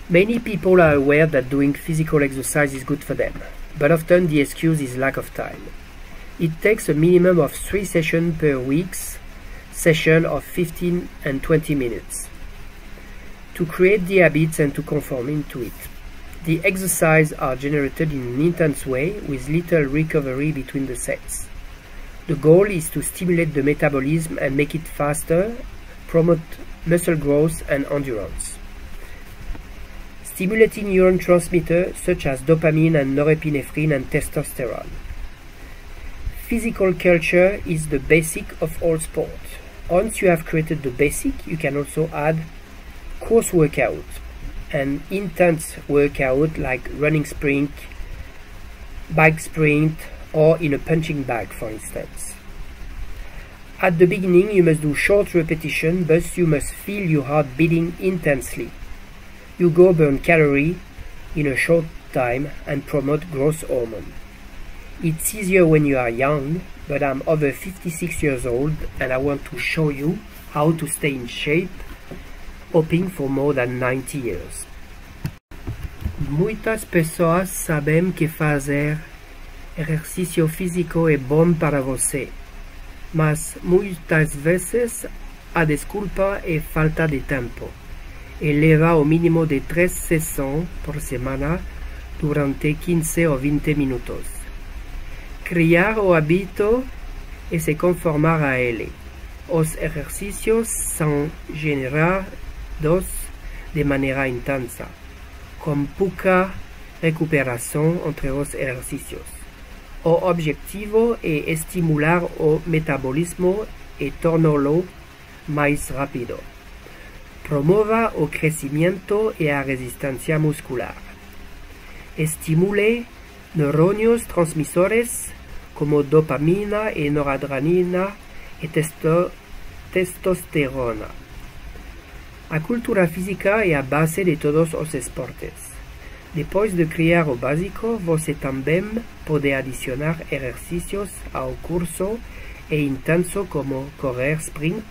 Many people are aware that doing physical exercise is good for them, but often the excuse is lack of time. It takes a minimum of 3 sessions per week, session of 15 and 20 minutes, to create the habits and to conform into it. The exercises are generated in an intense way with little recovery between the sets. The goal is to stimulate the metabolism and make it faster, promote muscle growth and endurance. Stimulating neurotransmitters such as dopamine and norepinephrine and testosterone. Physical culture is the basic of all sport. Once you have created the basic, you can also add course workout, an intense workout like running sprint, bike sprint, or in a punching bag, for instance. At the beginning, you must do short repetition, but you must feel your heart beating intensely. You go burn calories in a short time and promote growth hormone. It's easier when you are young, but I'm over 56 years old and I want to show you how to stay in shape, hoping for more than 90 years. Muitas pessoas sabem que fazer exercício físico é bom para você, mas muitas vezes a desculpa é falta de tempo. E leva ao mínimo de 3 sessões por semana durante 15 ou 20 minutos. Criar o hábito e se conformar a ele. Os exercícios são generados de maneira intensa, com pouca recuperação entre os exercícios. O objetivo é estimular o metabolismo e torná-lo mais rápido. Promova o crecimiento y a resistencia muscular. Estimule neuronios transmisores como dopamina y noradrenalina y testosterona. A cultura física é a base de todos os esportes. Depois de criar o básico, você também pode adicionar exercícios ao curso e intenso como correr sprint,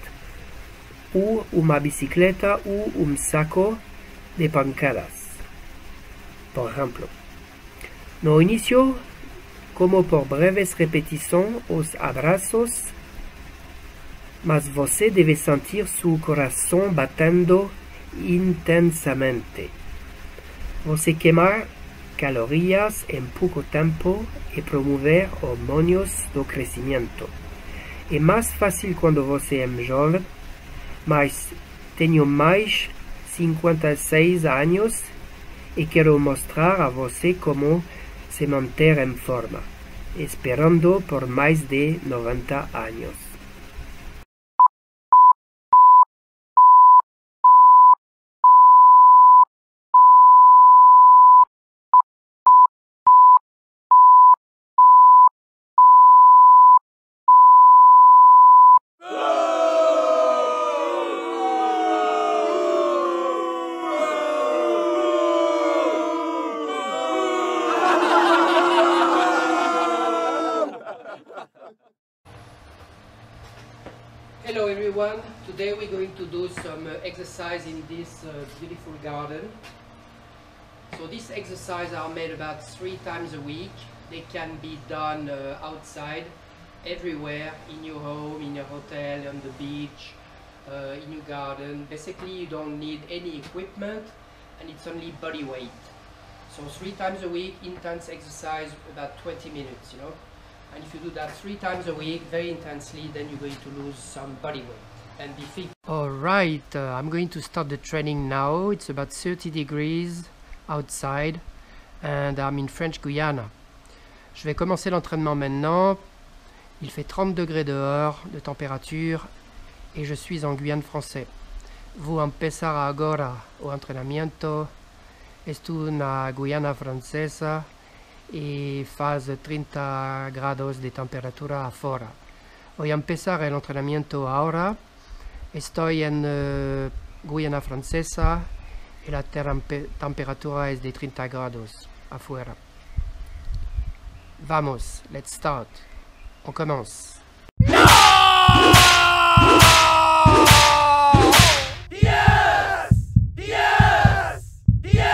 ou uma bicicleta ou saco de pancadas. Por exemplo, no início, como por breves repetições, os abraços, mas você deve sentir seu coração batendo intensamente. Você queimar calorias em pouco tempo e promover hormônios do crescimento. É mais fácil quando você é jovem, mas tenho mais 56 anos e quero mostrar a você como se manter em forma, esperando por mais de 90 anos. Hello everyone, today we're going to do some exercise in this beautiful garden. So these exercises are made about 3 times a week. They can be done outside, everywhere, in your home, in your hotel, on the beach, in your garden. Basically you don't need any equipment and it's only body weight. So 3 times a week, intense exercise, about 20 minutes, you know. And if you do that 3 times a week, very intensely, then you're going to lose some body weight and be fit. Alright, I'm going to start the training now. It's about 30 degrees outside and I'm in French Guiana. Je vais commencer l'entraînement maintenant. Il fait 30 degrés dehors de température et je suis en Guyane français. Vou empezar agora o entrenamiento. Estou na Guiana francesa e faz 30 grados de temperatura afuera. Voy a empezar el entrenamiento ahora. Estoy en Guiana francesa y la temperatura es de 30 grados afuera. Vamos, let's start. On commence. No! Yes! Yes! Yes!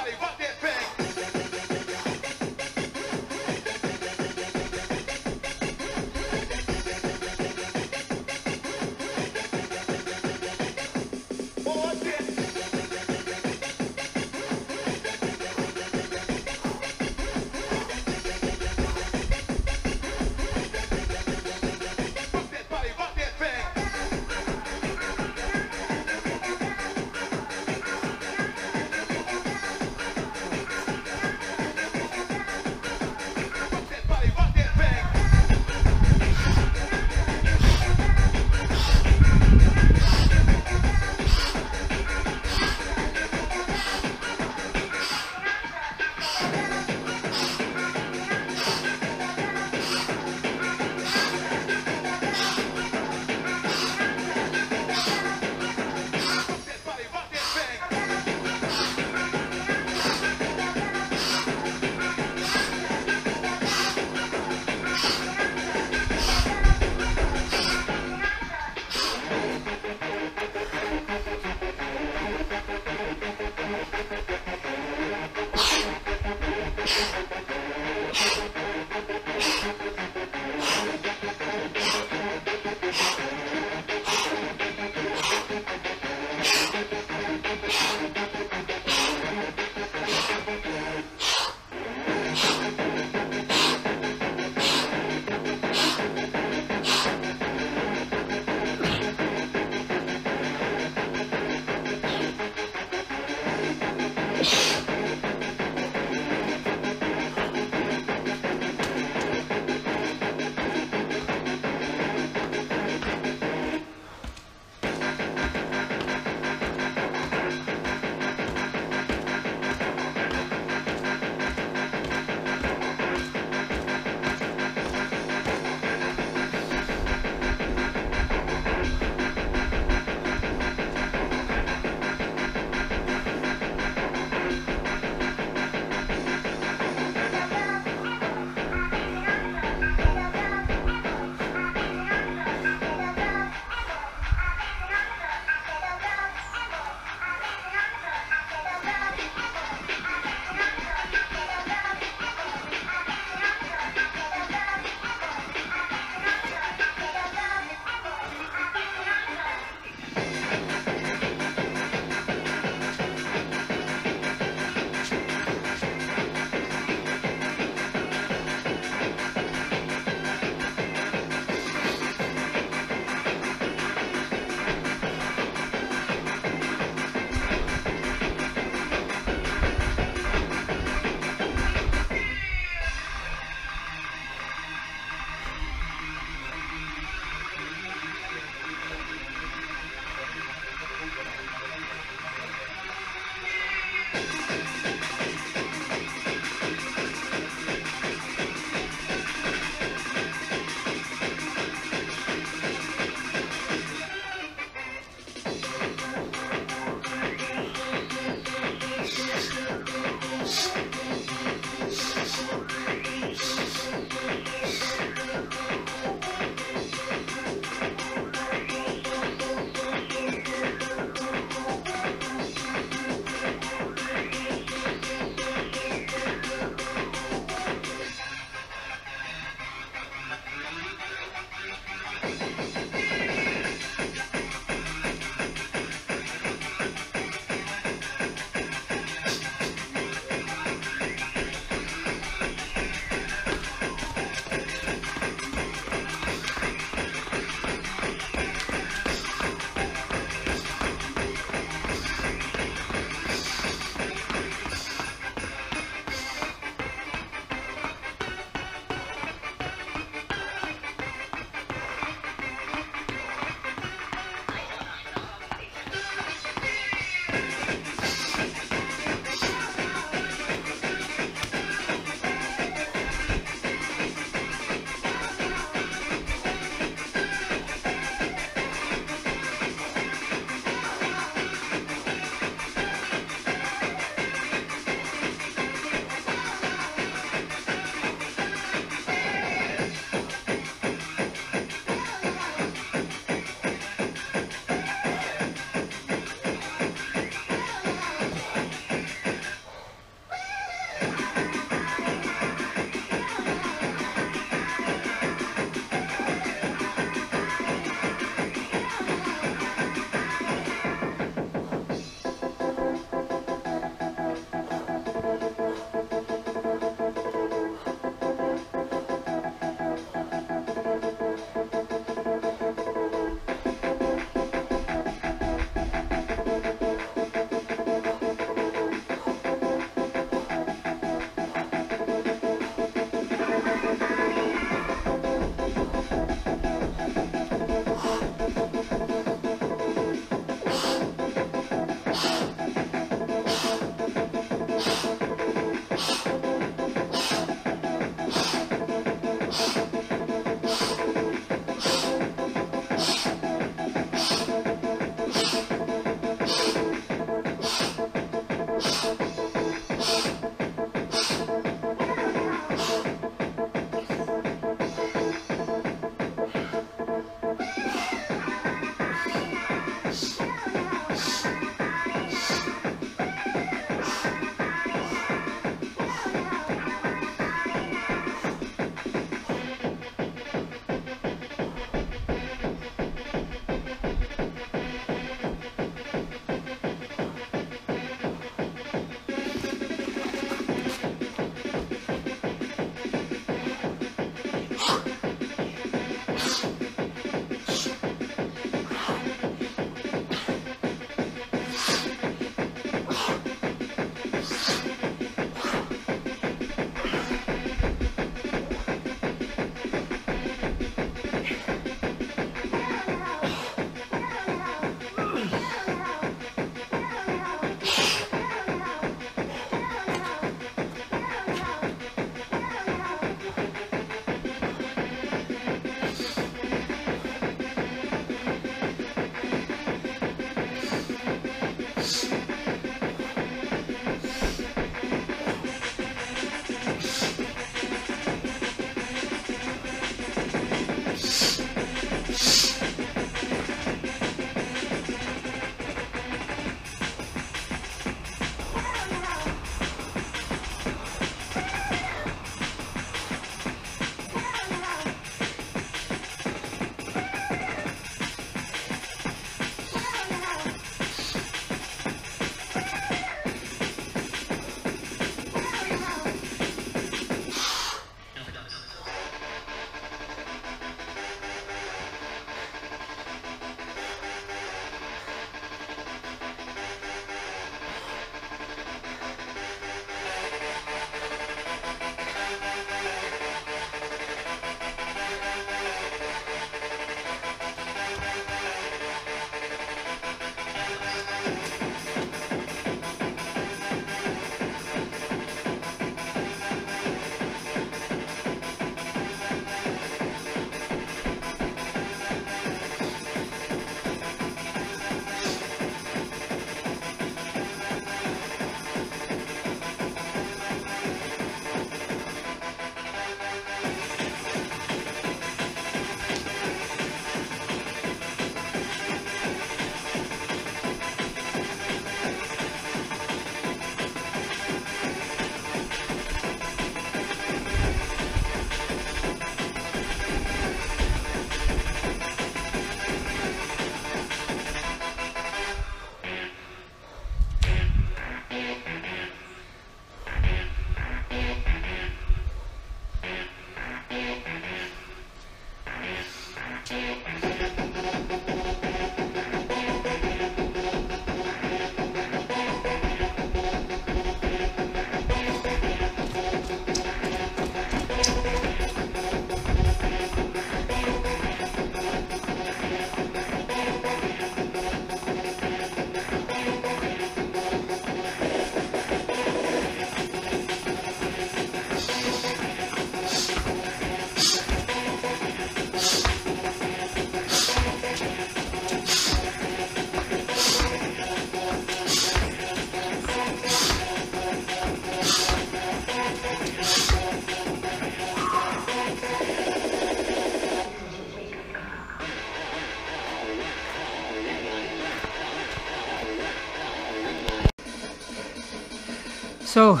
So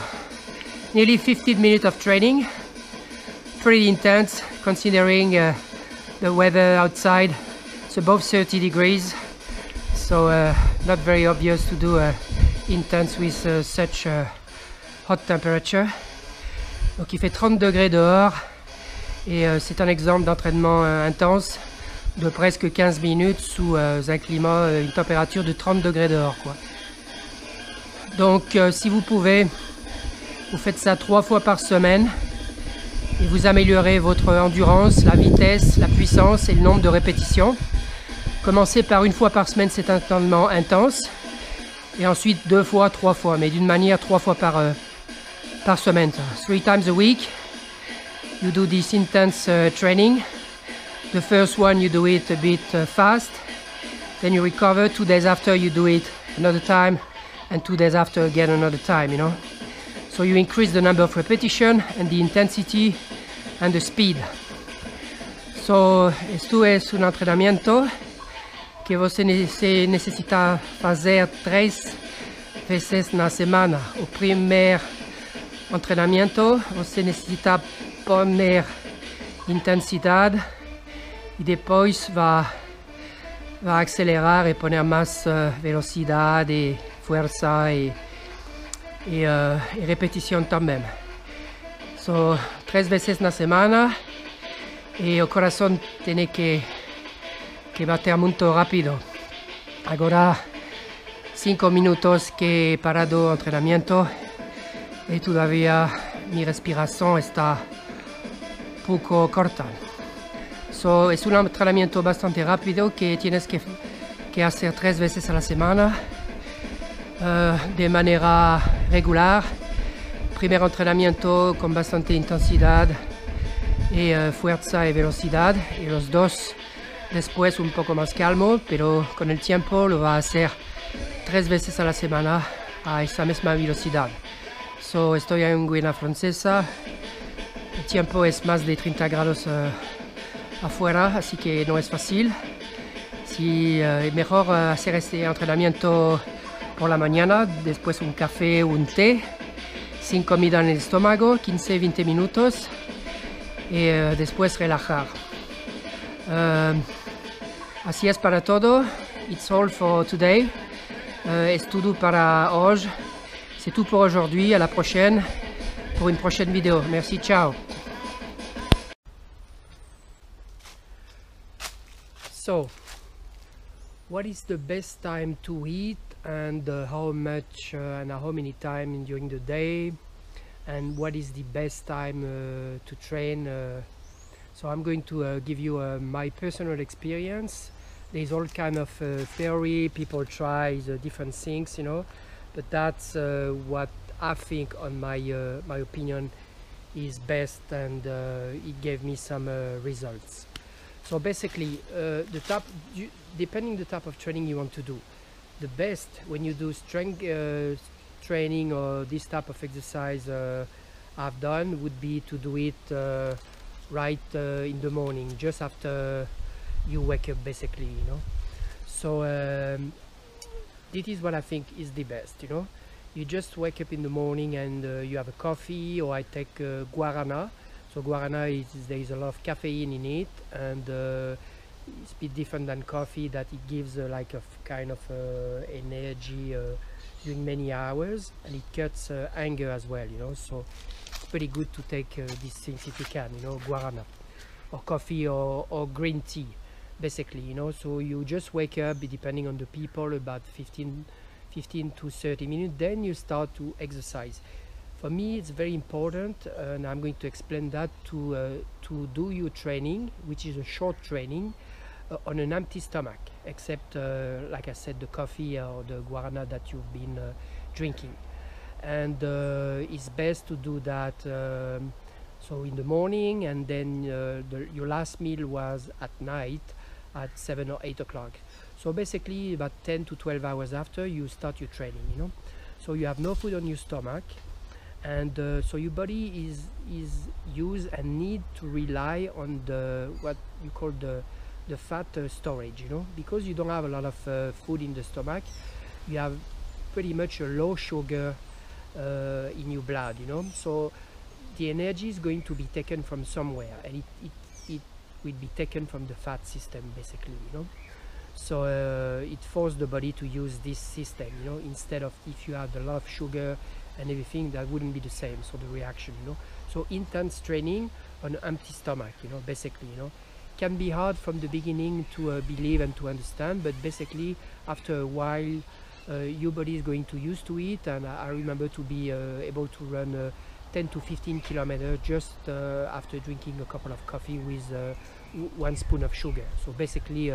nearly 15 minutes of training, pretty intense considering the weather outside. It's above 30 degrees, so not very obvious to do intense with such hot temperature. Donc il fait 30 degrés dehors et c'est un exemple d'entraînement intense de presque 15 minutes sous un climat, une température de 30 degrés dehors, quoi. Donc si vous pouvez, vous faites ça 3 fois par semaine et vous améliorez votre endurance, la vitesse, la puissance et le nombre de répétitions. Commencez par 1 fois par semaine cet entraînement intense et ensuite 2 fois, 3 fois, mais d'une manière 3 fois par semaine. 3 times a week, you do this intense training. The first one you do it a bit fast, then you recover. 2 days after you do it another time, and 2 days after again another time, you know. So you increase the number of repetition and the intensity and the speed. So esto es un entrenamiento que você necesita fazer 3 vezes na semana. O primeiro entrenamiento você necesita poner intensidade e depois vai acelerar e poner mais velocidade e força e repetição também. So 3 vezes na semana e o coração tem que bater muito rápido. Agora 5 minutos que he parado o entrenamiento e todavía mi respiración está poco corta. So, es un entrenamiento bastante rápido que tienes que hacer 3 veces a la semana de manera regular. Primer entrenamiento con bastante intensidad y fuerza y velocidad, y los dos después un poco más calmo, pero con el tiempo lo va a hacer 3 veces a la semana a esa misma velocidad. So, estoy en Guiana Francesa, el tiempo es más de 30 grados afuera, así que no es fácil. Si es mejor hacer este entrenamiento por la mañana, después un café o un té, sin comida en el estómago, 15-20 minutos, y después relajar. Así es para todo. It's all for today. Es todo para hoy. C'est tout pour aujourd'hui. À la prochaine pour une prochaine vidéo. Merci, ciao. So, what is the best time to eat, and how much and how many times during the day, and what is the best time to train? So I'm going to give you my personal experience. There's all kind of theory, people try the different things, you know, but that's what I think, on my opinion, is best, and it gave me some results. So basically, depending the type of training you want to do, the best when you do strength training or this type of exercise I've done would be to do it right in the morning, just after you wake up, basically, you know. So this is what I think is the best, you know. You just wake up in the morning and you have a coffee, or I take guarana. So guarana there is a lot of caffeine in it, and it's a bit different than coffee, that it gives like a kind of energy during many hours, and it cuts anger as well, you know. So it's pretty good to take these things if you can, you know, guarana or coffee or green tea, basically, you know. So you just wake up, depending on the people, about 15 to 30 minutes, then you start to exercise. For me, it's very important, and I'm going to explain that, to do your training, which is a short training, on an empty stomach, except like I said, the coffee or the guarana that you've been drinking. And it's best to do that so in the morning, and then your last meal was at night at 7 or 8 o'clock. So basically about 10 to 12 hours after you start your training, you know. So you have no food on your stomach, and so your body is used and need to rely on the what you call the fat storage, you know, because you don't have a lot of food in the stomach. You have pretty much a low sugar in your blood, you know. So the energy is going to be taken from somewhere, and it will be taken from the fat system, basically, you know. So it forced the body to use this system, you know, instead of if you had a lot of sugar and everything, that wouldn't be the same. So the reaction, you know. So intense training on an empty stomach, you know, basically, you know, can be hard from the beginning to believe and to understand, but basically after a while your body is going to used to it. And I remember to be able to run 10 to 15 kilometers just after drinking a couple of coffee with 1 spoon of sugar. So basically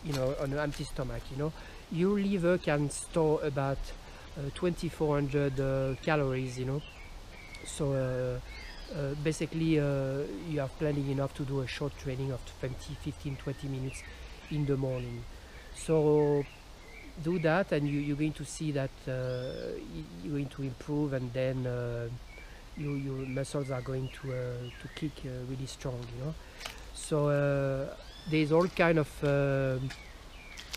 you know, on an empty stomach, you know, your liver can store about 2400 calories, you know. So basically you have plenty enough to do a short training of 15-20 minutes in the morning. So do that, and you're going to see that you're going to improve, and then your muscles are going to kick really strong, you know. So there's all kind of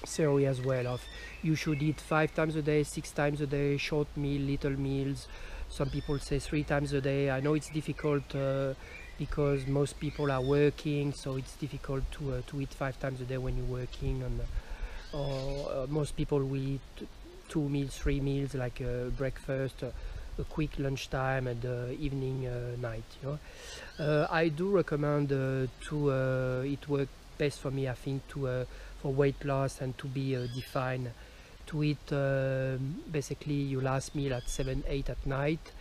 theory as well of you should eat 5 times a day, 6 times a day, short meal, little meals. Some people say 3 times a day. I know it's difficult because most people are working, so it's difficult to eat 5 times a day when you're working. And or most people will eat 2 meals, 3 meals, like breakfast, a quick lunchtime, and evening, night, you know. I do recommend it works best for me, I think, for weight loss and to be defined, to eat basically your last meal at 7-8 at night.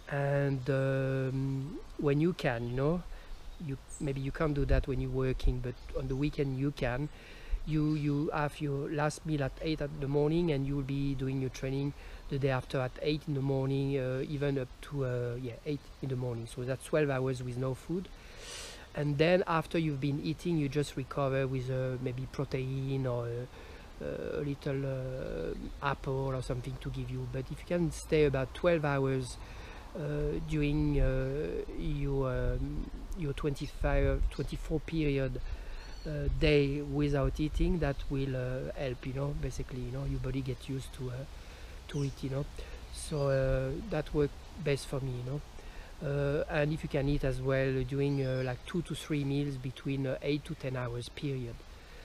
And when you can, you know, maybe you can't do that when you're working, but on the weekend you can. You have your last meal at 8 in the morning, and you will be doing your training the day after at 8 in the morning, even up to 8 in the morning. So that's 12 hours with no food. And then after you've been eating, you just recover with maybe protein or a little apple or something to give you. But if you can stay about 12 hours during your 24 period day without eating, that will help, you know, basically, you know, your body gets used to it, you know. So that worked best for me, you know. And if you can eat as well, doing like 2 to 3 meals between 8 to 10 hours period.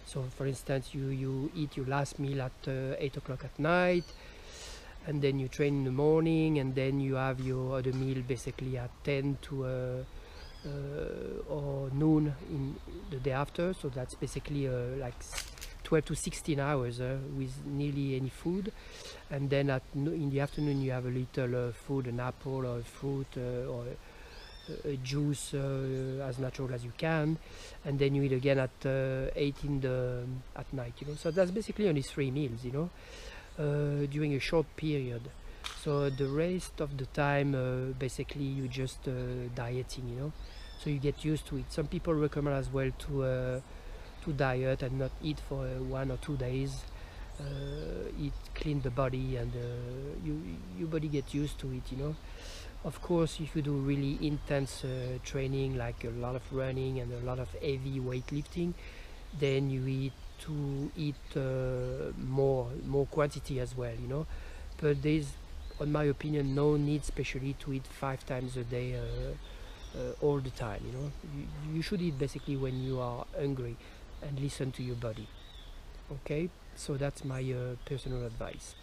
So for instance, you eat your last meal at 8 o'clock at night, and then you train in the morning, and then you have your other meal basically at 10 to or noon in the day after. So that's basically like 12 to 16 hours with nearly any food. And then in the afternoon you have a little food, an apple or a fruit or a juice as natural as you can, and then you eat again at 8 at night, you know. So that's basically only 3 meals, you know, during a short period. So the rest of the time basically you just dieting, you know, so you get used to it. Some people recommend as well to diet and not eat for 1 or 2 days. It clean the body, and your body gets used to it, you know. Of course, if you do really intense training, like a lot of running and a lot of heavy weightlifting, then you eat more quantity as well, you know. But there's, in my opinion, no need especially to eat 5 times a day all the time, you know. You should eat basically when you are hungry and listen to your body. Okay, so that's my personal advice.